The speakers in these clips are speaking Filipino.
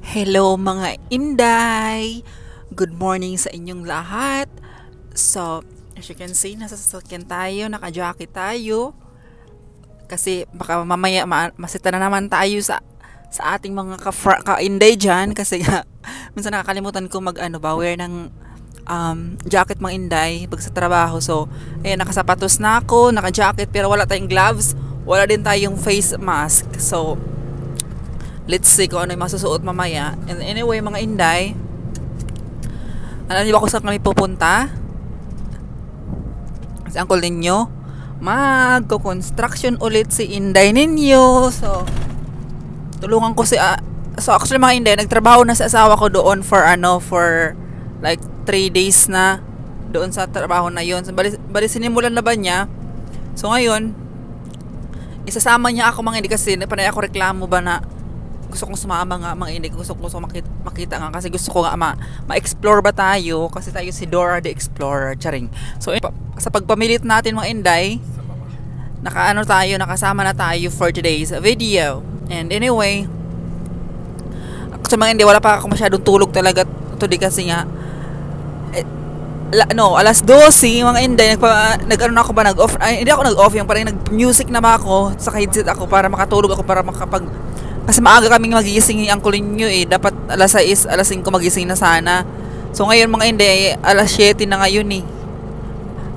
Hello mga Inday! Good morning sa inyong lahat. So, as you can see, nasa sasakyan tayo, naka-jacket tayo. Kasi baka mamaya masita na naman tayo sa ating mga ka-Inday dyan. Kasi minsan nakakalimutan ko wear ng jacket mga Inday pag sa trabaho. So, ayan, nakasapatos na ako, naka-jacket, pero wala tayong gloves. Wala din tayong face mask. So, let's see kung ano yung masusuot mamaya. And anyway, mga Inday, alam niyo ba kung saan kami pupunta? Sa uncle ninyo, magko-construction ulit si Inday ninyo. So, tulungan ko so actually mga Inday, nagtrabaho na sa asawa ko doon for like 3 days na doon sa trabaho na yon. So, bali sinimulan na ba niya? So, ngayon, isasama niya ako mga Inday kasi panay ako reklamo ba na gusto kong sumama nga mga Inday, gusto ko makita nga kasi gusto ko nga ma-explore ba tayo kasi tayo si Dora the Explorer, charing. So sa pagpamilit natin mga Inday, nakasama na tayo for today's video. And anyway, sa mga Inday, wala pa ako masyadong tulog talaga today kasi nga alas 12 mga Inday, nag-off. Hindi ako nag-off, yung parang nag-music na ba ako sa headset ako para makatulog ako, para kasi maaga kaming magising yung uncle nyo dapat alas 6, alas 5 magising na sana. So ngayon mga Inday, alas 7 na ngayon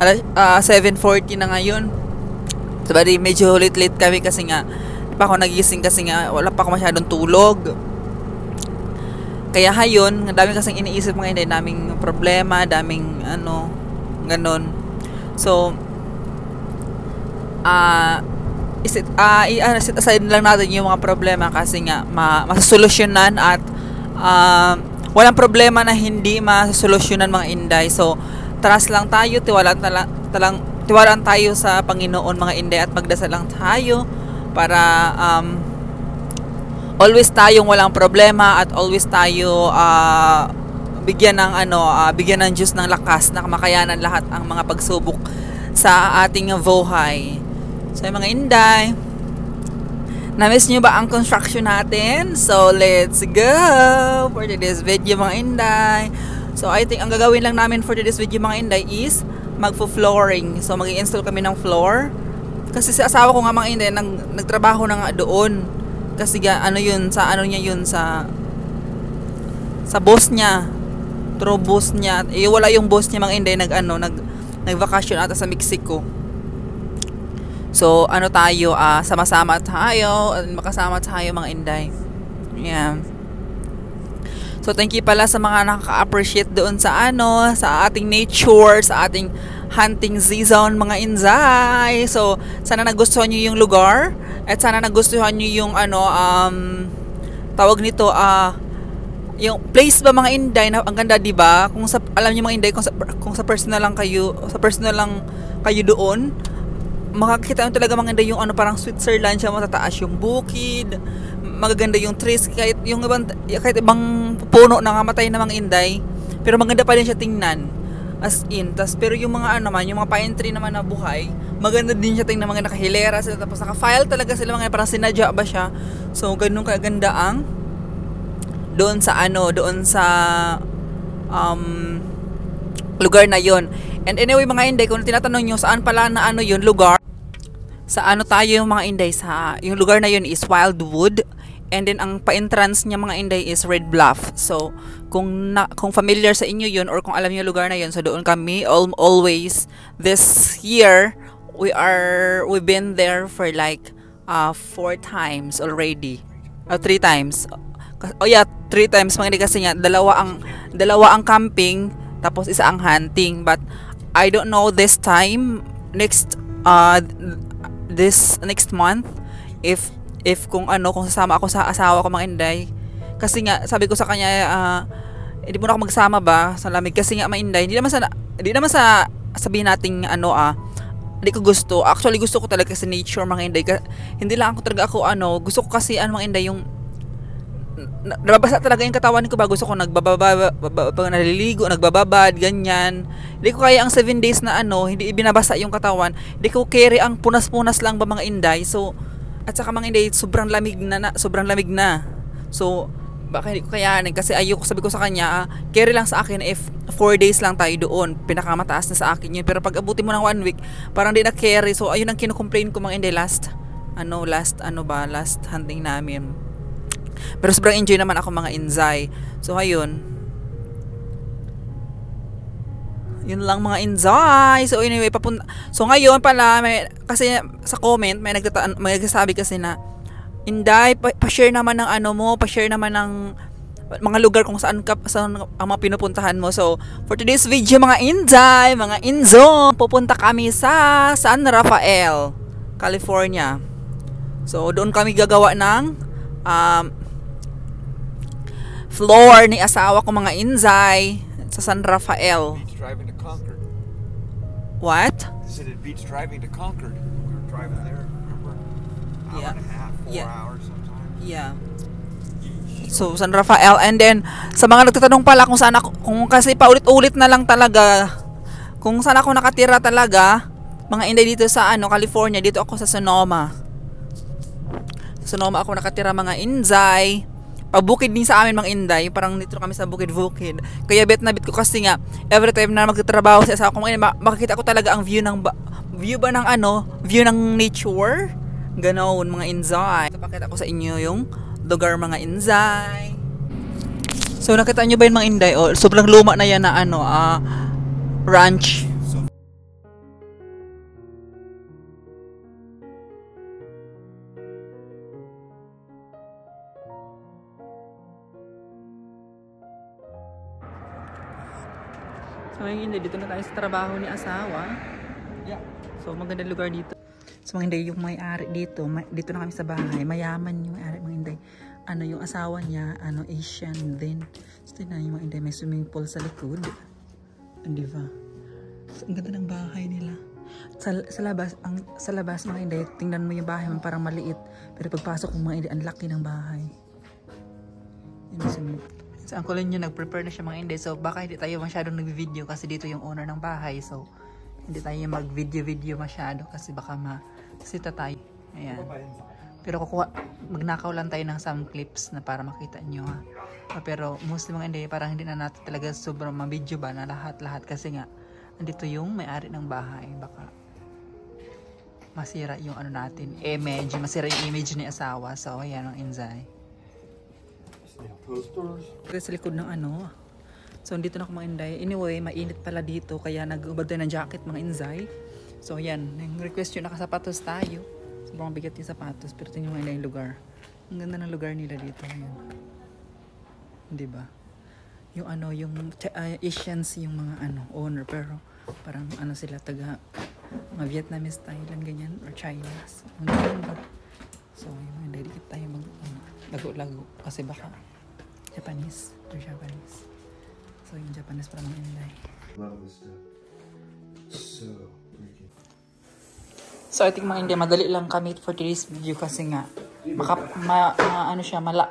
alas 7:40 na ngayon. So bali medyo late kami kasi nga pa ako nagising kasi nga wala pa ako masyadong tulog. Kaya hayon, ang dami kasing iniisip mga Inday, daming problema, daming ganon. So set aside lang natin yung mga problema kasi nga masosolusyonan at walang problema na hindi masosolusyonan mga Inday. So trust lang tayo, tiwalaan tayo sa Panginoon mga Inday at magdasal lang tayo para always tayong walang problema at always tayo bigyan ng Diyos ng lakas na makayanan lahat ang mga pagsubok sa ating buhay. So mga Inday, na-miss nyo ba ang construction natin? So let's go for today's video mga Inday. So I think ang gagawin lang namin for today's video mga Inday is magfo-flooring. So mag-i-install kami ng floor. Kasi sa asawa ko nga mga Inday, nagtrabaho na nga doon. Kasi sa boss niya. True boss niya. Wala yung boss niya mga Inday, nag-vacation ata sa Mexico. So sama-sama tayo, makasama tayo mga Inday. Yeah. So thank you pala sa mga nakaka-appreciate doon sa ating nature, sa ating hunting season mga Inday. So sana nagustuhan niyo yung lugar at sana nagustuhan niyo yung tawag nito yung place ba mga Inday, na ang ganda, di ba? Alam niyo mga Inday, kung sa personal lang kayo doon, makakita mo talaga mga Inday yung parang Switzerland siya, matataas yung bukid, magaganda yung trees, kahit ibang puno nangamatay na mga Inday, pero maganda pa rin siya tingnan as in. Pero yung mga yung mga pine tree naman na buhay, maganda din siya tingnan, mga nakahilera sila, tapos naka-file talaga sila mga parang sinadya ba siya. So ganun kaganda ang doon sa lugar na yon. And anyway mga Inday, kung tinatanong nyo saan pala na yun lugar, sa tayo mga Inday, yung lugar na yun is Wildwood, and then ang pa-entrance niya mga Inday is Red Bluff. So kung familiar sa inyo yun or kung alam niyo lugar na yun, so doon kami always. This year we've been there for like 4 times already, 3 times. 3 times mga Inday, kasi nga dalawa ang camping tapos isa ang hunting. But I don't know this time, this next month, if kung sasama ako sa asawa ko mga Inday. Kasi nga sabi ko sa kanya, hindi mo na ako magsama ba sa lamig, kasi nga mga Inday, hindi naman sa sabihin nating hindi ko gusto. Actually gusto ko talaga sa nature mga Inday. Hindi lang gusto ko kasi mga Inday, yung nababasa talaga yung katawan ko ba, gusto ko naliligo, nagbababad, ganyan. Hindi ko kaya ang 7 days na hindi binabasa yung katawan. Hindi ko carry ang punas-punas lang ba mga Inday. So at saka mga Inday, sobrang lamig na. So Baka hindi ko kayanin kasi ayoko, sabi ko sa kanya, carry lang sa akin if 4 days lang tayo doon, pinakamataas na sa akin yun, pero pag abutin mo ng 1 week parang di na carry. So ayun ang kino-complain ko mga hindi, last hunting namin, pero sobrang enjoy naman ako mga Inzay. So ayun, yun lang mga Inzay. So anyway, so ngayon pala kasi sa comment may nagsasabi kasi na, Inday, pa-share naman ng pa-share naman ng mga lugar kung saan ang mga pinupuntahan mo. So, for today's video mga Inday, mga Inzo, pupunta kami sa San Rafael, California. So, doon kami gagawa ng floor ni asawa ko mga Inzay sa San Rafael. Beach driving to Concord. What? They said it beats driving to Concord. We were driving there, remember? Hour and a half, 4 hours sometimes. Yeah. So, San Rafael. And then, sa mga nagtatanong pala kung saan ako, kasi paulit-ulit na lang talaga, kung saan ako nakatira talaga, mga Inday dito sa California, dito ako sa Sonoma. Sa Sonoma ako nakatira mga Inday. Pabukid din sa amin mga Inday, parang dito kami sa bukid-bukid. Kaya bet na bet ko kasi nga, every time na magtatrabaho sa asawa ko, makikita ko talaga ang view ng view ng nature. Ganoon mga Inzay. Papakita ko sa inyo yung lugar mga Inzay. So nakita nyo ba yun mga Inday? Oh, sobrang luma na yan na ranch. So mga Inday, dito na tayo sa trabaho ni asawa. Yeah. So magandang lugar dito. So mga Inday, yung may-ari dito, dito na kami sa bahay, mayaman yung may-ari mga Inday. Yung asawa niya, Asian din. So tingnan yung mga Inday, may swimming pool sa likod. Di ba? So, ang ganda ng bahay nila. Sa labas mga Inday, tingnan mo yung bahay, parang maliit. Pero pagpasok mo mga Inday, ang laki ng bahay. So ang kulin nyo, nag-prepare na siya mga Inday. So baka hindi tayo masyadong nag-video kasi dito yung owner ng bahay. So hindi tayo mag-video masyado kasi baka masita tayo. Ayan. Pero magnakaw lang tayo ng some clips na para makita nyo ha. Pero mostly mga Inday, parang hindi na natin talaga sobrang ma-video ba na lahat kasi nga andito yung may-ari ng bahay. Baka masira yung natin, masira yung image ni asawa. So ayan ang Inzay. Sa likod ng So, dito na ako mga Inday. Anyway, mainit pala dito. Kaya nag-ubad tayo ng jacket mga Inzay. So, yan. Request yun, nakasapatos tayo. Sobrang bigat yung sapatos. Pero tingnan mga Inday yung lugar. Ang ganda ng lugar nila dito. Ayan. Diba? Yung yung Asians yung mga owner. Pero parang sila taga mga Vietnamese, Thailand, ganyan. Or Chinese. Ang ganda. So, yung mga Inday, dikit tayo lago-lago. Kasi baka Japanese or Japanese. So, yung Japanese para mga Inday. Love this stuff. So freaking. So, I think mga Inday, madali lang kami for today's video kasi nga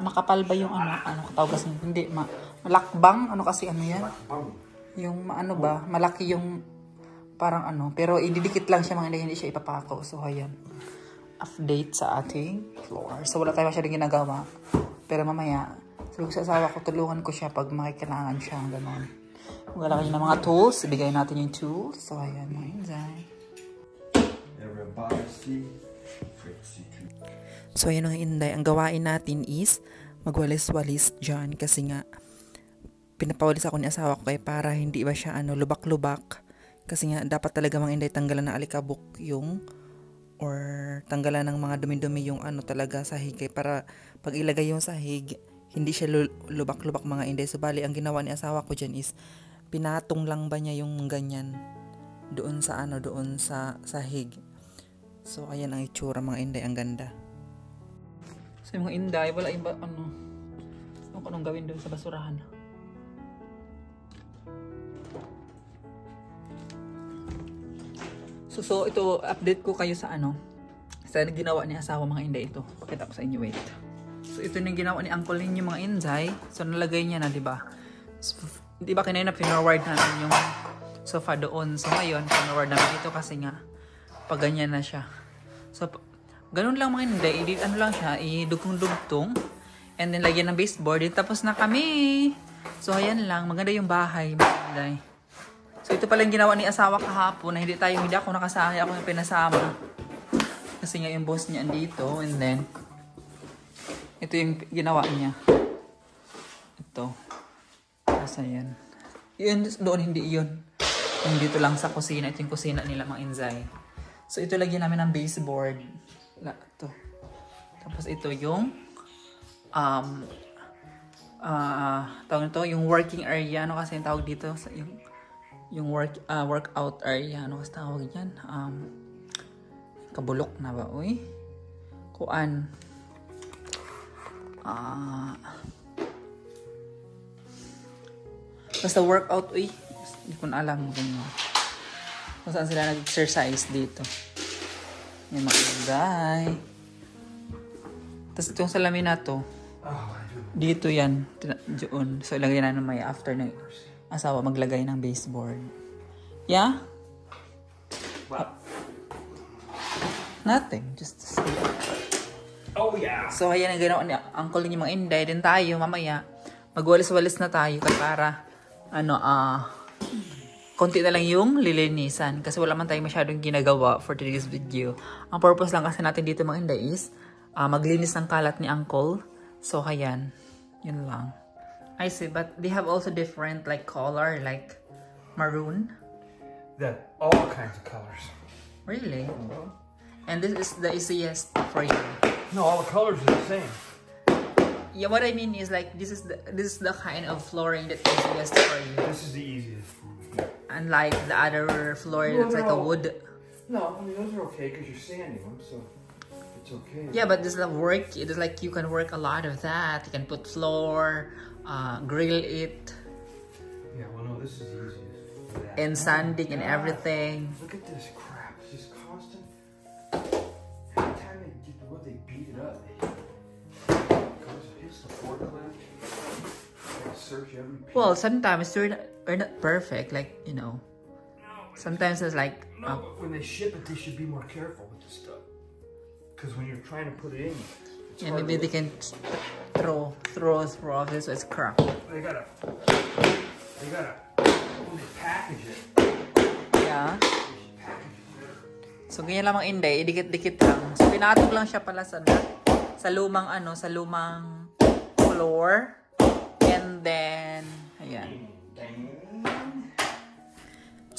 makapal ba yung katawag kasi hindi malakbang kasi yan yung malaki yung parang pero ididikit lang siya mga Inday, hindi siya ipapako. So, ayan, update sa ating floor. So, wala tayo masyadong ginagawa, pero mamaya sabi ko sa asawa ko, tulungan ko siya pag makikailangan siya, gano'n. Kung wala kayo ng mga tools, ibigay natin yung tools. So, ayan, mga Inzay. So, ayan mga Inday. Ang gawain natin is magwalis-walis dyan kasi nga pinapawalis ako ni asawa ko para hindi ba siya lubak-lubak. Kasi nga, dapat talaga mga Inday tanggalan ng alikabok or tanggalan ng mga dumi-dumi yung talaga sahig para pag ilagay yung sahig, hindi siya lubak-lubak mga Inday. So, bali, ang ginawa ni asawa ko dyan is, pinatong lang ba niya yung ganyan doon sa sahig. So, ayan ang itsura mga Inday. Ang ganda. So, yung mga Inday, wala iba, anong gawin doon sa basurahan. So, ito, update ko kayo sa sa ginawa ni asawa mga Inday ito. Pakita ko sa inyo, wait. So, ito yung ginawa ni Uncle ninyo mga Inzay. So, nalagay niya na, diba? So, diba kanina pinaward natin yung sofa doon. So, ngayon, pinaward namin ito kasi nga, pag ganyan na siya. So, ganun lang mga Inday. Lang siya, idugtong-dugtong. And then, lagyan ng baseboard. Then, tapos na kami. So, ayan lang. Maganda yung bahay. Maganda. So, ito pala yung ginawa ni asawa kahapon na hindi ako nakasahay. Ako yung pinasama. Kasi nga yung boss niya andito. And then, ito yung ginawa niya. Ito. Asa yan. Yun, doon hindi yun. Yung dito lang sa kusina. Ito yung kusina nila mga Inzay. So, ito lagyan namin ng baseboard. Ito. Tapos ito yung tawag nito, yung working area. Ano kasi yung tawag dito? Yung workout area. Ano kasi tawag yan? Kabulok na ba? Uy. Kuan. Basta workout. Uy. Hindi ko na alam. Kung saan sila nag-exercise dito. May mga bagay. Tapos itong salamin na to. Dito yan. Diyon. So ilagay na may after ng asawa maglagay ng baseboard. Yeah? Nothing. Just to see. Oh yeah. So ayan ang ginawa ni uncle niya mga Inday. Din tayo mamaya. Magwalis-walis na tayo para konti na lang yung lilinisan. Kasi wala man tayong masyadong ginagawa for today's video. Ang purpose lang kasi natin dito mga Inday is maglinis ng kalat ni uncle. So ayan. Yun lang. I see, but they have also different like color, like maroon. All kinds of colors. Really? And this is the easiest for you. No, all the colors are the same. Yeah, what I mean is like this is the kind of flooring that is easiest for you. This is the easiest for me. Unlike the other floor that's like a wood. No, I mean those are okay because you're sanding them, so it's okay. Yeah, but this work, it is like you can work a lot of that. You can put floor, grill it. Yeah, well no, this is the easiest. And sanding and everything. Look at this crap. It's just constant. Every time they beat it up, hits the forklift. Search every piece. Well, sometimes we're not perfect. Like, sometimes it's like... No, but when they ship it, they should be more careful with this stuff. Because when you're trying to put it in, it's hard maybe they can throw off this so it's cracked. They gotta, when they package it, Yeah. they should package it better. So, ganyan lang mga Inday. Dikit-dikit lang. So, pinatog lang siya pala sa lumang floor. And then, ayan.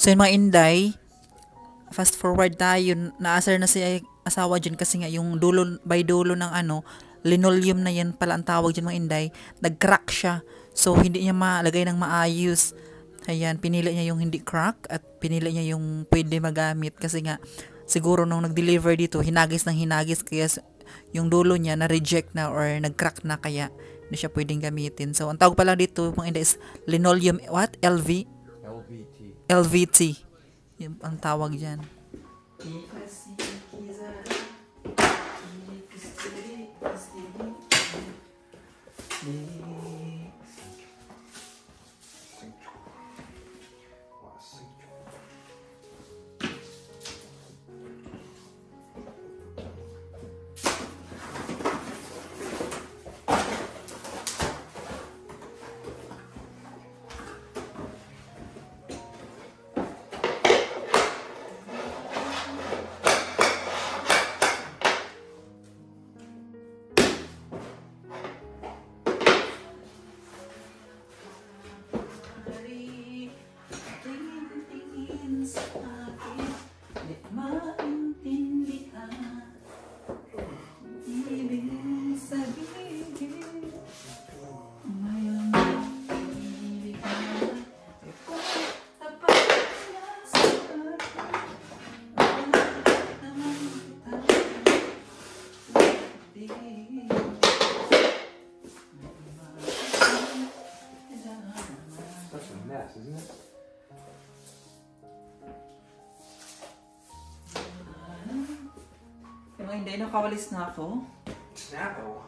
So, yung mga Inday, fast forward tayo, naasar na si asawa dyan kasi nga yung dulo ng linoleum na yan pala ang tawag dyan mga Inday, nag-crack siya. So, hindi niya malagay ng maayos. Ayan, pinili niya yung hindi crack at pinili niya yung pwede magamit kasi nga, siguro nung nag-deliver dito, hinagis kaya yung dulo niya na-reject na or nag-crack na kaya hindi siya pwedeng gamitin. So, ang tawag pala dito mga Inday is linoleum, what? LVT. Yung ang tawag dyan. Hindi, nakawalis na ako. Snapple.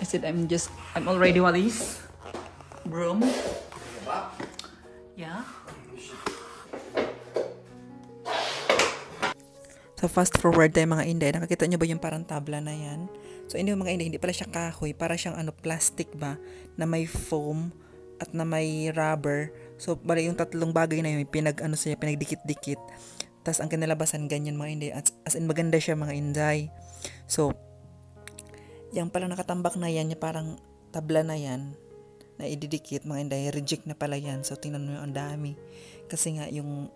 I said I'm already walis. Broom. Yeah. So fast forward tayo mga Inday. Nakakita nyo ba yung parang tabla na yan? So hindi mga hindi pala siya kahoy, para siyang plastic ba na may foam at na may rubber. So bali yung tatlong bagay na yun siya pinagdikit-dikit. Tas ang kinalabasan ganyan mga inday, as in maganda siya mga inday. So yang pala nakatambak na yan, yung parang tabla na yan na ididikit mga inday, reject na pala yan. So tingnan mo yung ang dami, kasi nga yung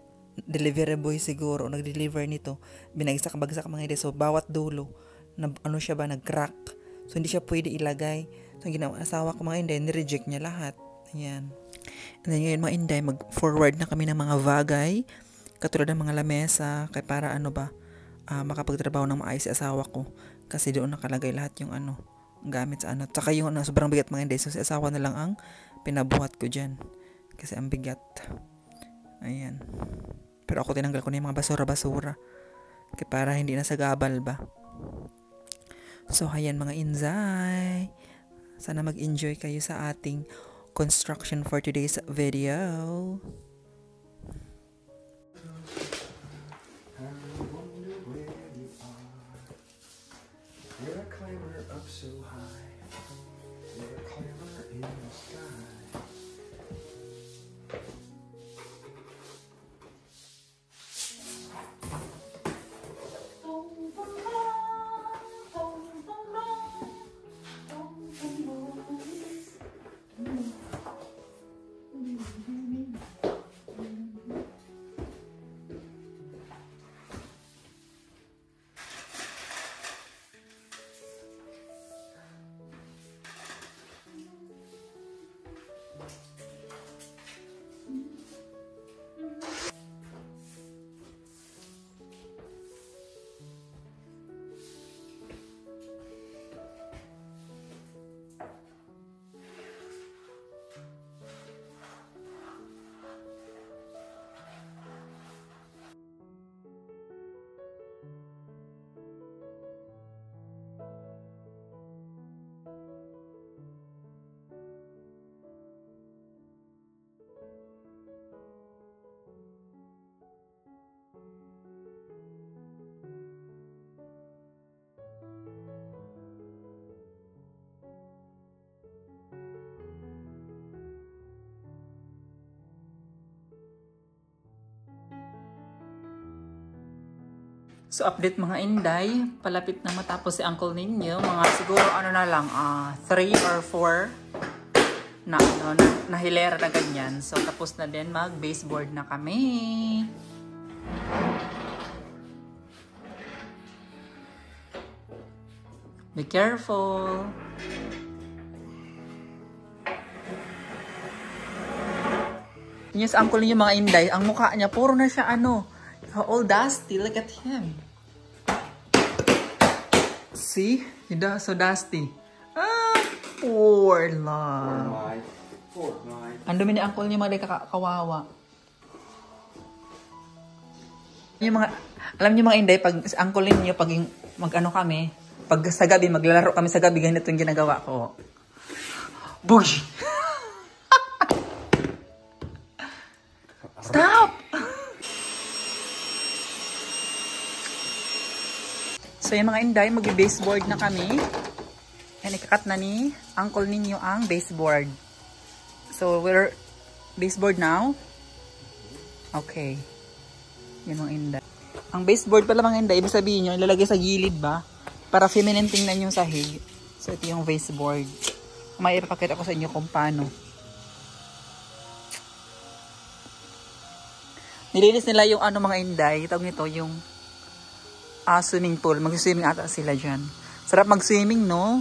delivery boy siguro nag-deliver nito, binagsak-bagsak mga inday. So bawat dulo na siya ba, nag-crack. So hindi siya pwede ilagay. So ang ginawa asawa ko mga inday, ni-reject niya lahat. Ayan. And then ngayon mga inday, mag-forward na kami ng mga bagay katulad ng mga lamesa, kay para makapagtrabaho ng maayos si asawa ko, kasi doon nakalagay lahat yung gamit sa tsaka yung sobrang bigat mga inday. So si asawa na lang ang pinabuhat ko dyan kasi ang bigat. Ayan. Pero ako tinanggal ko na yung mga basura-basura kaya para hindi na sagabal ba. So, ayan mga inzay. Sana mag-enjoy kayo sa ating construction for today's video. You're a climber up so high. You're a climber in the sky. So, update mga inday. Palapit na matapos si uncle ninyo. Mga siguro na lang, 3 or 4 na hilera na ganyan. So, tapos na din mag-baseboard na kami. Be careful. Yun sa uncle ninyo mga inday. Ang mukha niya, puro na siya all dusty. Look at him. See? He's so dusty. Poor love. Poor guy. Ang dumi ni uncle niya mga kawawa. Yung mga, alam niyo mga inday, pag sa uncle niyo, pag kami, pag sa gabi, maglalaro kami sa gabi, ganito yung ginagawa ko. Boosh! Stop! So yung mga inday, mag-baseboard na kami. And ikakat na ni uncle ninyo ang baseboard. So we're baseboard now. Okay. Yan mga inday. Ang baseboard pala mga inday, ibig sabihin nyo, ilalagay sa gilid ba? Para feminine tingnan yung sahig. So ito yung baseboard. May ipapakita ko sa inyo kung paano. Nilinis nila yung mga inday. Tawag nito yung swimming pool. Mag-swimming ata sila dyan. Sarap mag-swimming, no?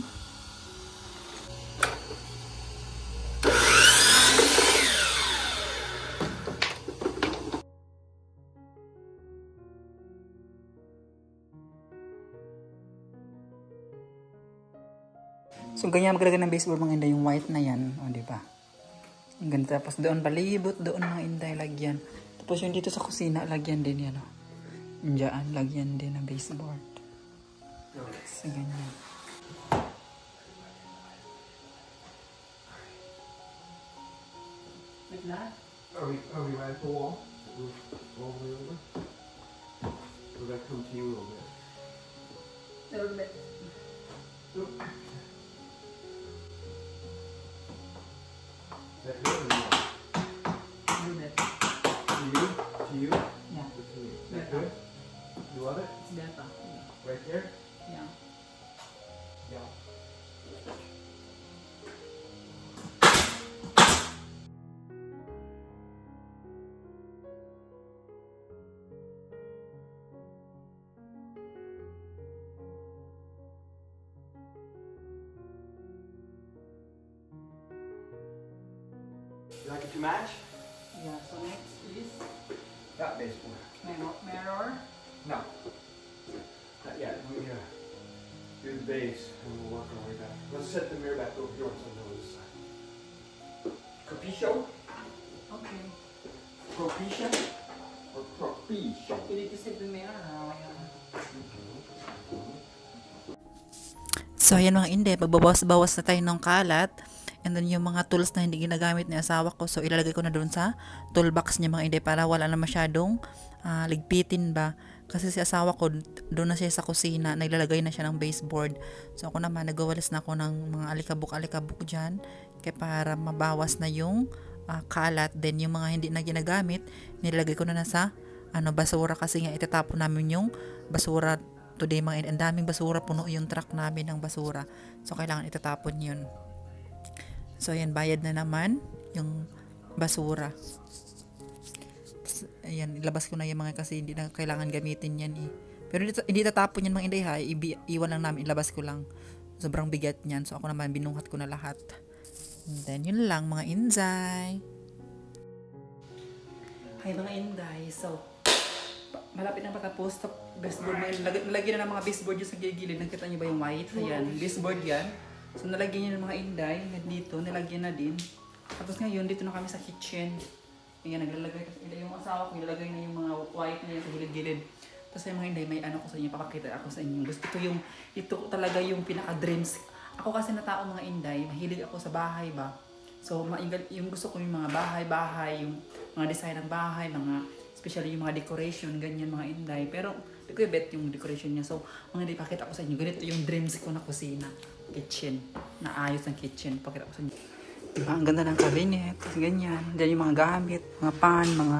So, ganyan maglalagay ng baseboard mga inday, yung white na yan. O, diba? Ang ganda. Tapos doon palibot, doon mga inday, lagyan. Tapos yung dito sa kusina, lagyan din yan, o. Diyan, lagyan din ng baseboard. So, ganyan. Like that? Are we right at the wall? All the way over? Or that come to you a little bit? A little bit. Is that good or no? A little bit. To you? To you? Yeah. Good to me. Is that good? You love it? It's better. Right there? Yeah. Yeah. You like it to match? Yeah. So next is That baseball. mirror. No. Not yet. We're gonna do the base and we'll work our way back. Let's set the mirror back over here on this side. Capisco? Okay. Propicia? Or propicia? You need to set the mirror. So, ayan mga inde, magbabawas-bawas na tayo ng kalat. And then, yung mga tools na hindi ginagamit ni asawa ko, so ilalagay ko na doon sa toolbox niya mga inde para wala na masyadong ligpitin ba. Kasi si asawa ko, doon na siya sa kusina, naglalagay na siya ng baseboard. So, ako naman, nagwawalis na ako ng mga alikabok-alikabok dyan, kaya para mabawas na yung kalat. Then, yung mga hindi na ginagamit, nilagay ko na sa basura kasi nga itatapon namin yung basura today mga inde. Ang daming basura, puno yung truck namin ng basura. So, kailangan itatapon yun. So, ayan, bayad na naman yung basura. Ayan, ilabas ko na yung mga kasi hindi na kailangan gamitin yan eh. Pero hindi tatapon yan mga inday ha. Iwan lang namin, ilabas ko lang. Sobrang bigat niyan. So, ako naman, binuhat ko na lahat. And then, yun lang mga inday. Hi mga inday. So, malapit na patapos. Baseboard na yun. Nalagyan na ng mga baseboard yung sa gilid. Nakita niyo ba yung white? Ayan, baseboard yan. So, nalagyan niya ng mga inday. Dito, nalagyan na din. Tapos ngayon, dito na kami sa kitchen. Ayan, naglalagay. Yung asawa ko, nilagay na yung mga white na yan sa gilid-gilid. Tapos yung mga inday, may ano ko sa inyo, papakita ako sa inyo. Ito talaga yung pinaka-dreams. Ako kasi na tao mga inday, mahilig ako sa bahay ba. So, yung gusto ko yung mga bahay, yung mga design ng bahay, especially yung mga decoration, ganyan mga inday. Pero, di ko i-bet yung decoration niya. So, mga inday, pakita ko sa inyo. Ganito yung dreams ko na kusina. Kitchen. Naayos ng kitchen. Pakita ko sa inyo. Diba? Ang ganda ng cabinet. Ganyan. Diyan yung mga gamit, mga pan, mga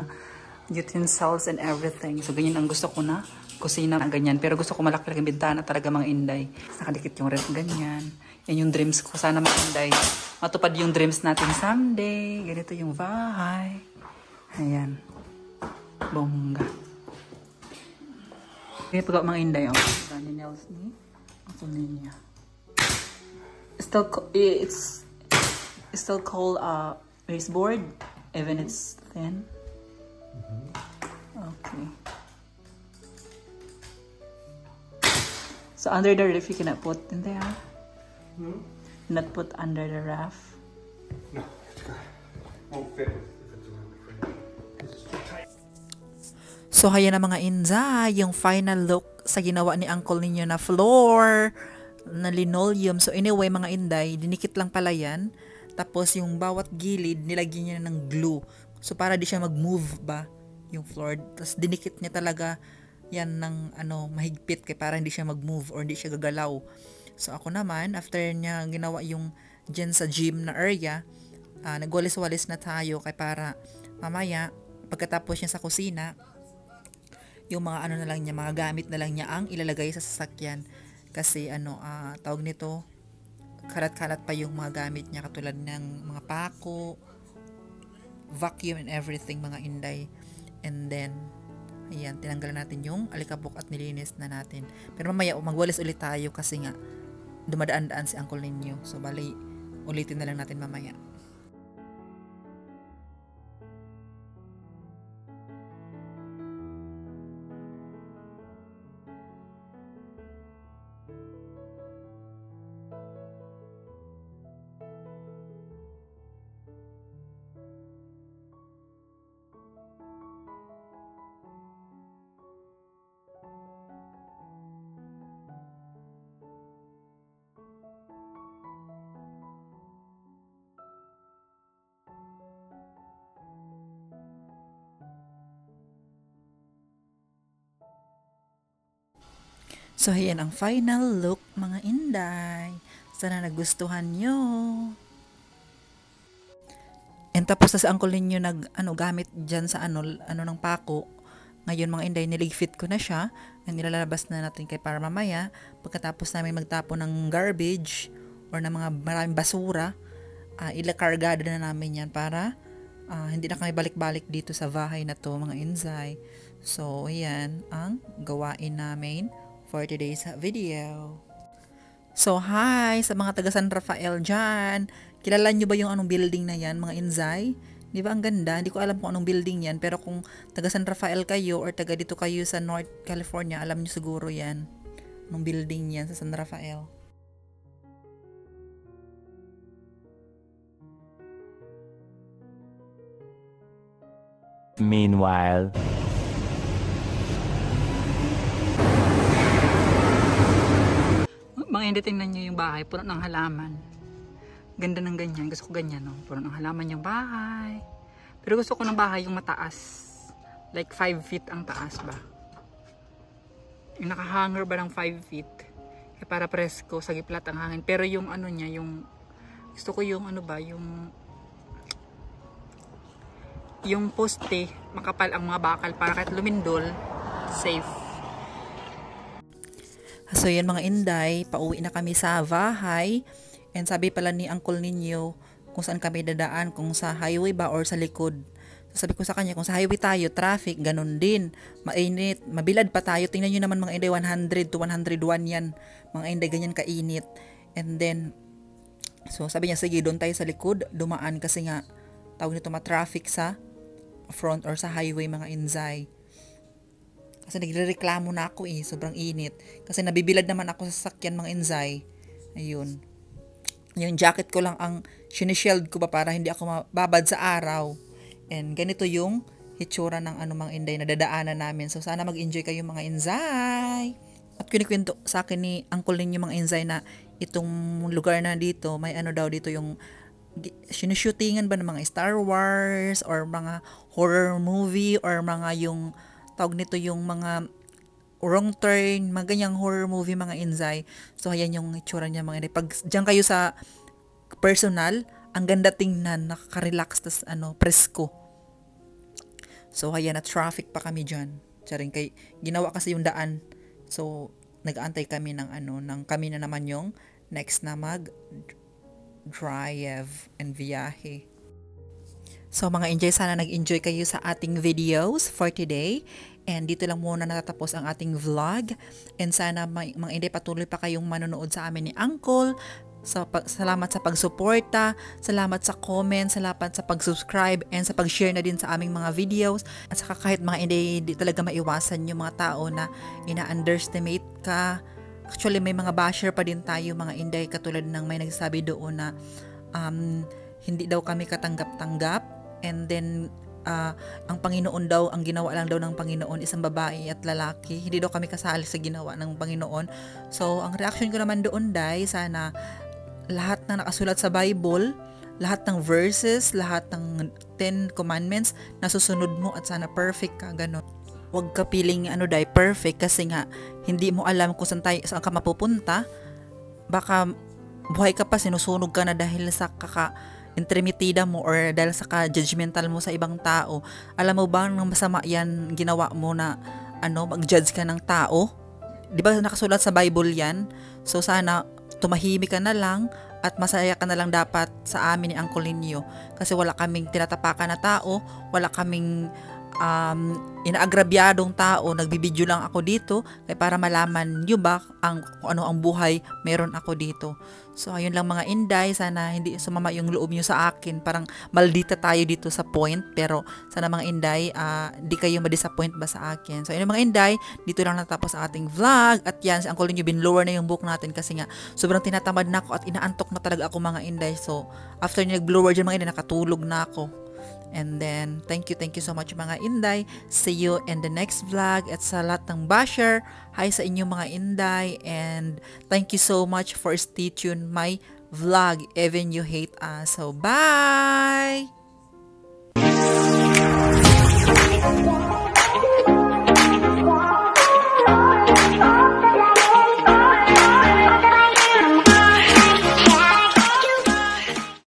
utensils and everything. So, ganyan ang gusto ko na kusina. Ganyan. Pero gusto ko malaki-laki yung bintana talaga mga inday. Nakadikit yung ref. Ganyan. Yan yung dreams ko. Sana mga inday. Matupad yung dreams natin someday. Ganito yung bahay. Ayan. Bongga. Okay, pag mga inday. Oh. Dani nails ni. Ito niya. It's still called baseboard, even it's thin. Okay. So under the ref, you cannot put in there. Not put under the ref. No, it's good. Won't fit if it's around the fridge. It's too tight. So, haya na mga inza, yung final look sa ginawa ni uncle ninyo na floor, na linoleum. So, anyway, mga inday, dinikit lang pala yan. Tapos, yung bawat gilid, nilagyan niya ng glue. So, para di siya mag-move ba, yung floor. Tapos, dinikit niya talaga yan ng, mahigpit, kaya para hindi siya mag-move or hindi siya gagalaw. So, ako naman, after niya ginawa yung dyan sa gym na area, nagwalis-walis na tayo, kaya para mamaya, pagkatapos niya sa kusina, yung mga na lang niya, mga gamit na lang niya ang ilalagay sa sasakyan. Kasi tawag nito, kalat-kalat pa yung mga gamit niya katulad ng mga pako, vacuum and everything mga inday. And then, ayan, tinanggalan natin yung alikabok at nilinis na natin. Pero mamaya, magwalis ulit tayo kasi nga, dumadaan-daan si uncle ninyo. So, bali, ulitin na lang natin mamaya. So, ayan ang final look, mga inday. Sana nagustuhan nyo. And tapos sa uncle ninyo gamit dyan sa ng pako. Ngayon mga inday, niligfit ko na siya. And nilalabas na natin para mamaya. Pagkatapos namin magtapon ng garbage or ng mga maraming basura, ilakargado na namin yan para hindi na kami balik-balik dito sa bahay na to, mga inday. So, ayan ang gawain namin for today's video. So, hi sa mga taga San Rafael dyan. Kilala nyo ba yung building na yan, mga inzay? Di ba ang ganda? Hindi ko alam kung anong building yan. Pero kung taga San Rafael kayo or taga dito kayo sa North California, alam nyo siguro yan. Anong building yan sa San Rafael. Meanwhile, mga hindi, tingnan nyo yung bahay, puno ng halaman. Ganda ng ganyan, gusto ko ganyan, no? Puno ng halaman yung bahay. Pero gusto ko ng bahay yung mataas. Like 5 feet ang taas ba? Yung nakahanger ba ng 5 feet? Para presko, sa giplat ang hangin. Pero yung niya, yung gusto ko yung yung poste, makapal ang mga bakal para kahit lumindol, safe. So yan mga inday, pauwi na kami sa bahay. And sabi pala ni uncle ninyo kung saan kami dadaan, kung sa highway ba or sa likod. So sabi ko sa kanya, kung sa highway tayo, traffic, ganun din. Mainit, mabilad pa tayo. Tingnan nyo naman mga inday, 100 to 101 yan. Mga inday, ganyan kainit. And then, so sabi niya, sige, doon tayo sa likod, dumaan kasi nga, tawag nito ma-traffic sa front or sa highway, mga inzay. Kasi nagrereklamo na ako sobrang init. Kasi nabibilad naman ako sa sasakyan, mga inzay. Ayun. Yung jacket ko lang ang shield ko pa para hindi ako mababad sa araw. And ganito yung hitsura ng mga inday na dadaanan namin. So sana mag-enjoy kayo, mga inzay. At kinikwento sa akin ni uncle ninyo, mga inzay, na itong lugar na dito, may daw dito yung sinushootingan ba ng mga Star Wars or mga horror movie or mga yung tawag nito yung mga Wrong Turn, mga ganyang horror movie, mga inzay. So ayan yung itsura niya, mga inzay. Pag diyan kayo sa personal, ang ganda tingnan, nakaka-relax, tas presko. So ayan, na traffic pa kami diyan. Charing kay ginawa kasi yung daan. So nag-aantay kami ng kami na naman yung next na drive and biyahe. So mga enjoy, sana nag-enjoy kayo sa ating videos for today. And dito lang muna natatapos ang ating vlog. And sana mga enjoy, patuloy pa kayong manonood sa amin ni Uncle. Salamat sa pagsuporta, salamat sa comment, salamat sa pag-subscribe, and sa pag-share na din sa aming mga videos. At saka kahit mga hindi talaga maiwasan yung mga tao na ina-underestimate ka. Actually, may mga basher pa din tayo, mga inday, katulad ng may nagsasabi doon na hindi daw kami katanggap-tanggap. And then, ang Panginoon daw, ang ginawa lang daw ng Panginoon, isang babae at lalaki. Hindi daw kami kasali sa ginawa ng Panginoon. So, ang reaction ko naman doon, day, sana lahat na nakasulat sa Bible, lahat ng verses, lahat ng 10 commandments, nasusunod mo at sana perfect ka, ganun. Huwag ka piling perfect kasi nga hindi mo alam kung saan ka mapupunta. Baka buhay ka pa, sinusunog ka na dahil sa intermitida mo or dahil sa judgmental mo sa ibang tao. Alam mo ba nang masama yan ginawa mo na mag-judge ka ng tao? Di ba nakasulat sa Bible yan? So sana tumahimik ka na lang at masaya ka na lang dapat sa amin ni Uncle ninyo. Kasi wala kaming tinatapakan na tao, wala kaming inaagrabyadong tao. Nagbibideo lang ako dito para malaman nyo ba kung ano ang buhay meron ako dito. So ayun lang, mga inday, sana hindi sumama yung loob nyo sa akin. Parang maldita tayo dito sa point, pero sana mga inday, di kayo ma-disappoint ba sa akin. So ayun mga inday, dito lang natapos ang ating vlog. At yan, si Uncle ninyo, binlower na yung book natin kasi nga sobrang tinatamad na ako at inaantok na talaga ako, mga inday. So after nyo nag-blower dyan, mga inday, nakatulog na ako. And then, thank you so much, mga inday. See you in the next vlog. At sa lahat ng basher, hi sa inyo, mga inday. And thank you so much for stay tuned my vlog even you hate us. So, bye!